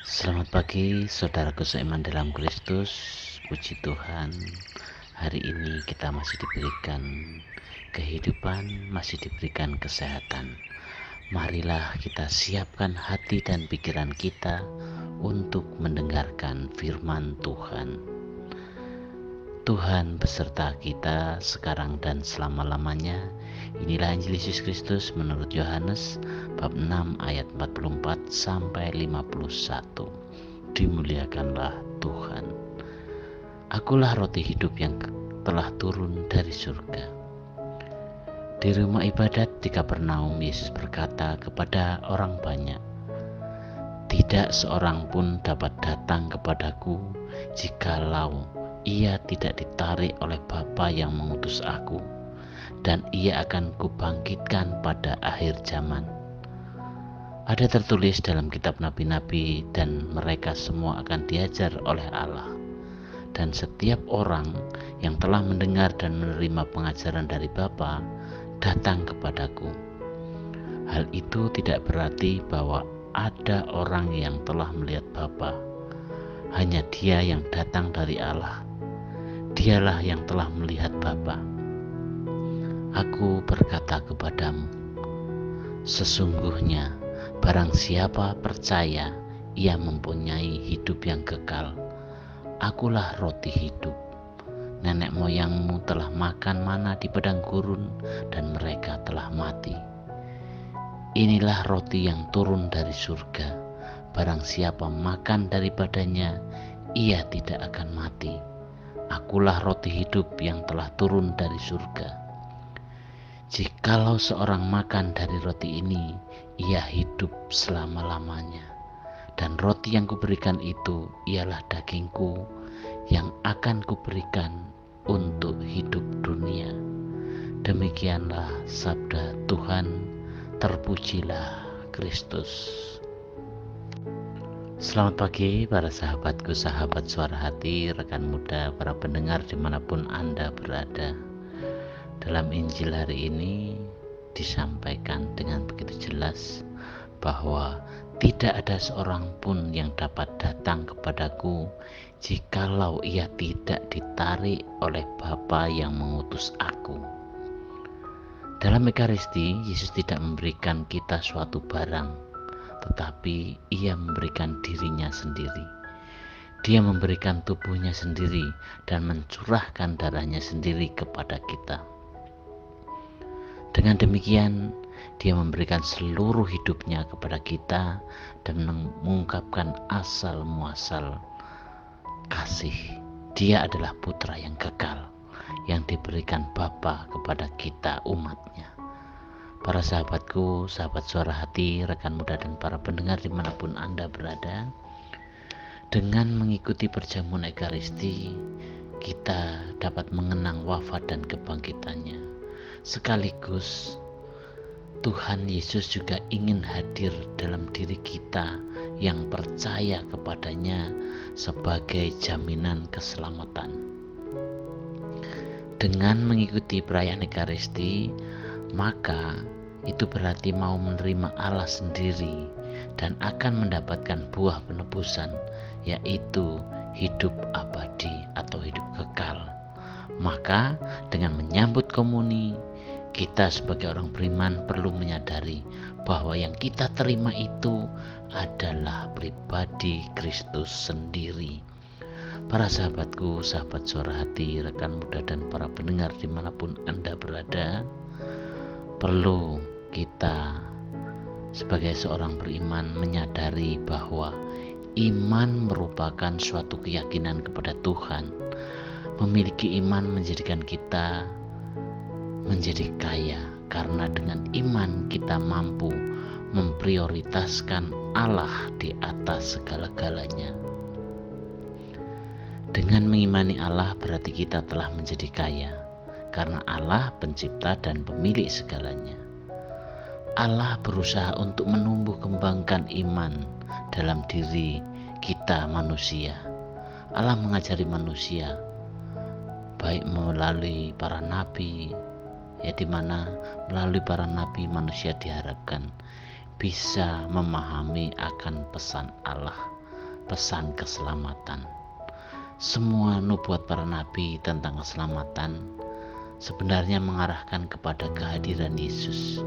Selamat pagi, saudaraku seiman dalam Kristus. Puji Tuhan, hari ini kita masih diberikan kehidupan, masih diberikan kesehatan. Marilah kita siapkan hati dan pikiran kita untuk mendengarkan firman Tuhan. Tuhan beserta kita sekarang dan selama-lamanya. Inilah Injil Yesus Kristus menurut Yohanes bab 6 ayat 44 sampai 51. Dimuliakanlah Tuhan. Akulah roti hidup yang telah turun dari surga. Di rumah ibadat di Kapernaum, Yesus berkata kepada orang banyak, "Tidak seorang pun dapat datang kepadaku jikalau ia tidak ditarik oleh Bapa yang mengutus aku, dan ia akan kubangkitkan pada akhir zaman." Ada tertulis dalam kitab nabi-nabi, dan mereka semua akan diajar oleh Allah. Dan setiap orang yang telah mendengar dan menerima pengajaran dari Bapa datang kepadaku. Hal itu tidak berarti bahwa ada orang yang telah melihat Bapa. Hanya Dia yang datang dari Allah. Dialah yang telah melihat Bapa. Aku berkata kepadamu, sesungguhnya barang siapa percaya, ia mempunyai hidup yang kekal. Akulah roti hidup. Nenek moyangmu telah makan mana di padang gurun, dan mereka telah mati. Inilah roti yang turun dari surga. Barang siapa makan daripadanya, ia tidak akan mati. Akulah roti hidup yang telah turun dari surga. Jikalau seorang makan dari roti ini, ia hidup selama-lamanya. Dan roti yang kuberikan itu ialah dagingku yang akan kuberikan untuk hidup dunia. Demikianlah sabda Tuhan. Terpujilah Kristus. Selamat pagi para sahabatku, sahabat suara hati, rekan muda, para pendengar dimanapun Anda berada. Dalam Injil hari ini disampaikan dengan begitu jelas bahwa tidak ada seorang pun yang dapat datang kepadaku jikalau ia tidak ditarik oleh Bapa yang mengutus aku. Dalam Ekaristi, Yesus tidak memberikan kita suatu barang, tetapi ia memberikan dirinya sendiri. Dia memberikan tubuhnya sendiri dan mencurahkan darahnya sendiri kepada kita. Dengan demikian, dia memberikan seluruh hidupnya kepada kita dan mengungkapkan asal muasal kasih. Dia adalah putra yang kekal, yang diberikan Bapa kepada kita umatnya. Para sahabatku, sahabat suara hati, rekan muda dan para pendengar dimanapun Anda berada, dengan mengikuti perjamuan Ekaristi, kita dapat mengenang wafat dan kebangkitannya. Sekaligus Tuhan Yesus juga ingin hadir dalam diri kita yang percaya kepadanya sebagai jaminan keselamatan. Dengan mengikuti perayaan Ekaristi, maka itu berarti mau menerima Allah sendiri dan akan mendapatkan buah penebusan, yaitu hidup abadi atau hidup kekal. Maka dengan menyambut komuni, kita sebagai orang beriman perlu menyadari bahwa yang kita terima itu adalah pribadi Kristus sendiri. Para sahabatku, sahabat suara hati, rekan muda dan para pendengar dimanapun Anda berada, perlu kita sebagai seorang beriman menyadari bahwa iman merupakan suatu keyakinan kepada Tuhan. Memiliki iman menjadikan kita menjadi kaya, karena dengan iman kita mampu memprioritaskan Allah di atas segala-galanya. Dengan mengimani Allah berarti kita telah menjadi kaya, karena Allah pencipta dan pemilik segalanya. Allah berusaha untuk menumbuh kembangkan iman dalam diri kita manusia. Allah mengajari manusia baik melalui para nabi, di mana melalui para nabi manusia diharapkan bisa memahami akan pesan Allah, pesan keselamatan. Semua nubuat para nabi tentang keselamatan sebenarnya mengarahkan kepada kehadiran Yesus.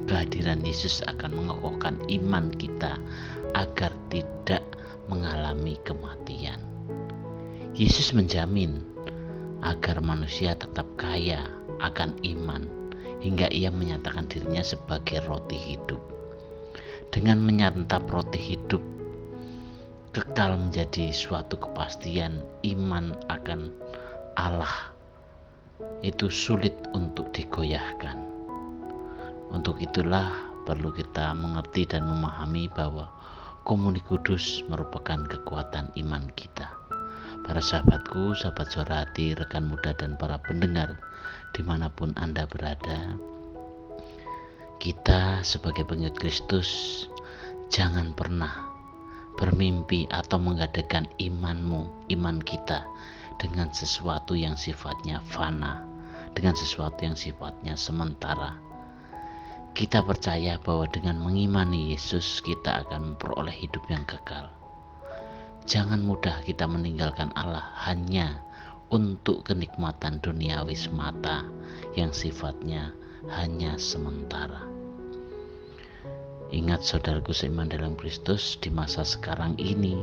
Kehadiran Yesus akan mengokohkan iman kita agar tidak mengalami kematian. Yesus menjamin agar manusia tetap kaya akan iman hingga ia menyatakan dirinya sebagai roti hidup. Dengan menyantap roti hidup kekal menjadi suatu kepastian iman akan Allah itu sulit untuk digoyahkan. Untuk itulah perlu kita mengerti dan memahami bahwa Komuni Kudus merupakan kekuatan iman kita. Para sahabatku, sahabat Suara Hati, rekan muda dan para pendengar dimanapun Anda berada, kita sebagai pengikut Kristus jangan pernah bermimpi atau menggadaikan iman kita dengan sesuatu yang sifatnya fana, dengan sesuatu yang sifatnya sementara. Kita percaya bahwa dengan mengimani Yesus kita akan memperoleh hidup yang kekal. Jangan mudah kita meninggalkan Allah hanya untuk kenikmatan duniawi semata yang sifatnya hanya sementara. Ingat saudaraku seiman dalam Kristus, di masa sekarang ini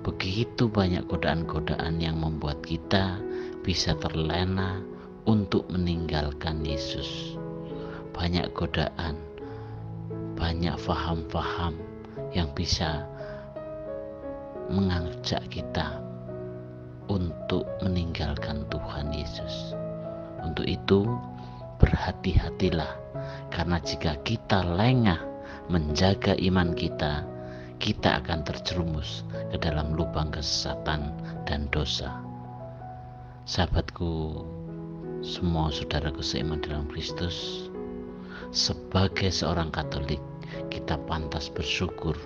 begitu banyak godaan-godaan yang membuat kita bisa terlena untuk meninggalkan Yesus. Banyak godaan, banyak faham-faham yang bisa mengajak kita untuk meninggalkan Tuhan Yesus. Untuk itu berhati-hatilah, karena jika kita lengah menjaga iman kita, kita akan terjerumus ke dalam lubang kesesatan dan dosa. Sahabatku, semua saudaraku seiman dalam Kristus, sebagai seorang Katolik kita pantas bersyukur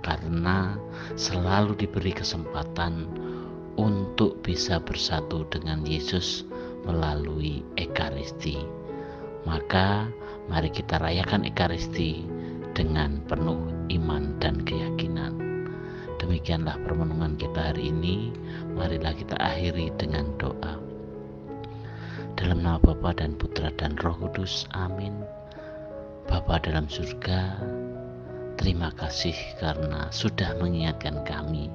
karena selalu diberi kesempatan untuk bisa bersatu dengan Yesus melalui Ekaristi. Maka mari kita rayakan Ekaristi dengan penuh iman dan keyakinan. Demikianlah permenungan kita hari ini. Marilah kita akhiri dengan doa. Dalam nama Bapa dan Putra dan Roh Kudus, amin. Bapa dalam surga, terima kasih karena sudah mengingatkan kami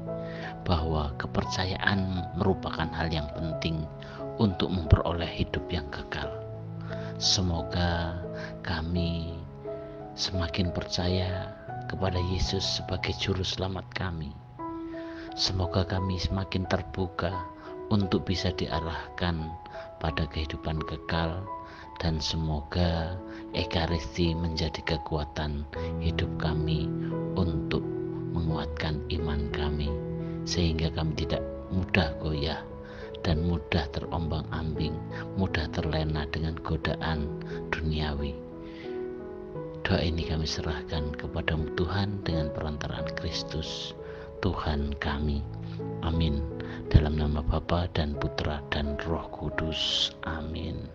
bahwa kepercayaan merupakan hal yang penting untuk memperoleh hidup yang kekal. Semoga kami semakin percaya kepada Yesus sebagai juru selamat kami. Semoga kami semakin terbuka untuk bisa diarahkan pada kehidupan kekal, dan semoga Ekaristi menjadi kekuatan hidup kami untuk menguatkan iman kami, sehingga kami tidak mudah goyah dan mudah terombang-ambing, mudah terlena dengan godaan duniawi. Doa ini kami serahkan kepada Tuhan dengan perantaraan Kristus Tuhan kami. Amin. Dalam nama Bapa dan Putra dan Roh Kudus. Amin.